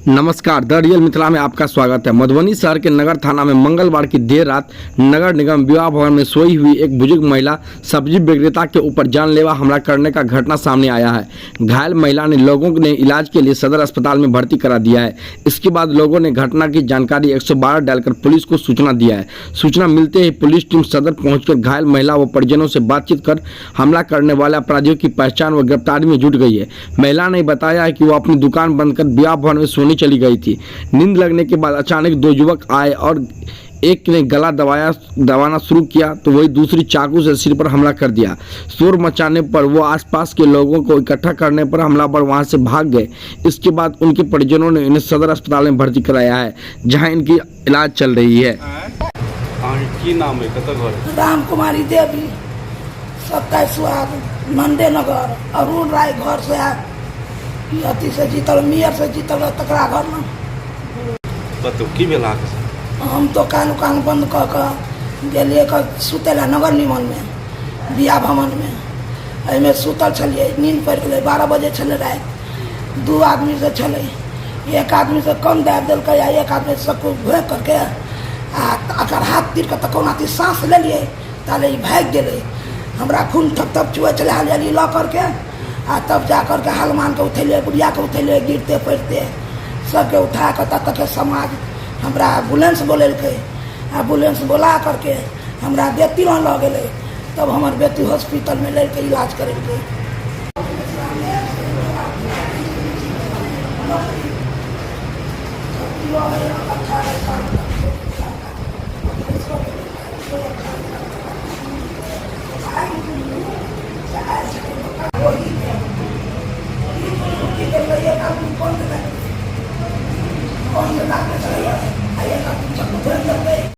नमस्कार, the real Mithila में आपका स्वागत है। मधुबनी शहर के नगर थाना में मंगलवार की देर रात नगर निगम विवाह भवन में सोई हुई एक बुजुर्ग महिला सब्जी विक्रेता के ऊपर जानलेवा हमला करने का घटना सामने आया है। घायल महिला ने लोगों ने इलाज के लिए सदर अस्पताल में भर्ती करा दिया है। इसके बाद लोगों ने घटना की जानकारी 112 डालकर पुलिस को सूचना दिया है। सूचना मिलते ही पुलिस टीम सदर पहुंचकर घायल महिला व परिजनों से बातचीत कर हमला करने वाले अपराधियों की पहचान व गिरफ्तारी में जुट गई है। महिला ने बताया है कि वो अपनी दुकान बंद कर विवाह भवन में सोने चली गई थी। नींद लगने के बाद अचानक दो युवक आए और एक ने गला दबाना शुरू किया तो वही दूसरी चाकू से सिर पर हमला कर दिया। शोर मचाने पर वो आसपास के लोगों को इकट्ठा करने पर हमलावर वहां से भाग गए। इसके बाद उनके परिजनों ने इन्हें सदर अस्पताल में भर्ती कराया है, जहां इनकी इलाज चल रही है। की नाम है कत घर? राम कुमारी देवी, 27 वार्ड, मंडे नगर, अरुण राय घर से अथी से जीतल, मेयर से जीतल तकरा घर में। बतो की भेला? हम दुकान उकान बंद कऽ के गेलिए सुतल नगर निगम में बियाह भवन में। एहिमे सुतल छलिए, नींद पड़ि गेलै। 12 बजे छलै राति। 2 आदमी से छलै, एक आदमी से कम दाबि देलकै आ एक आदमी से सबको घोंक करके आ हाथ तीर के तकोना थी सांस लेलिए ताले भाग गेलै। हमरा खून थप थप चुए चले हाली लऽ करके आ तब जा करके हलमान के उठेलिए, बुढ़िया के उठेलिए, गिरते पड़ते सबके उठा कर तब तक समाज हमरा एम्बुलेंस बोलेलकै। एम्बुलेंस बोला करके हमरा बेटी लग लऽ गेलै। तब हमर बेटी हॉस्पिटल में ले के इलाज करेलकै।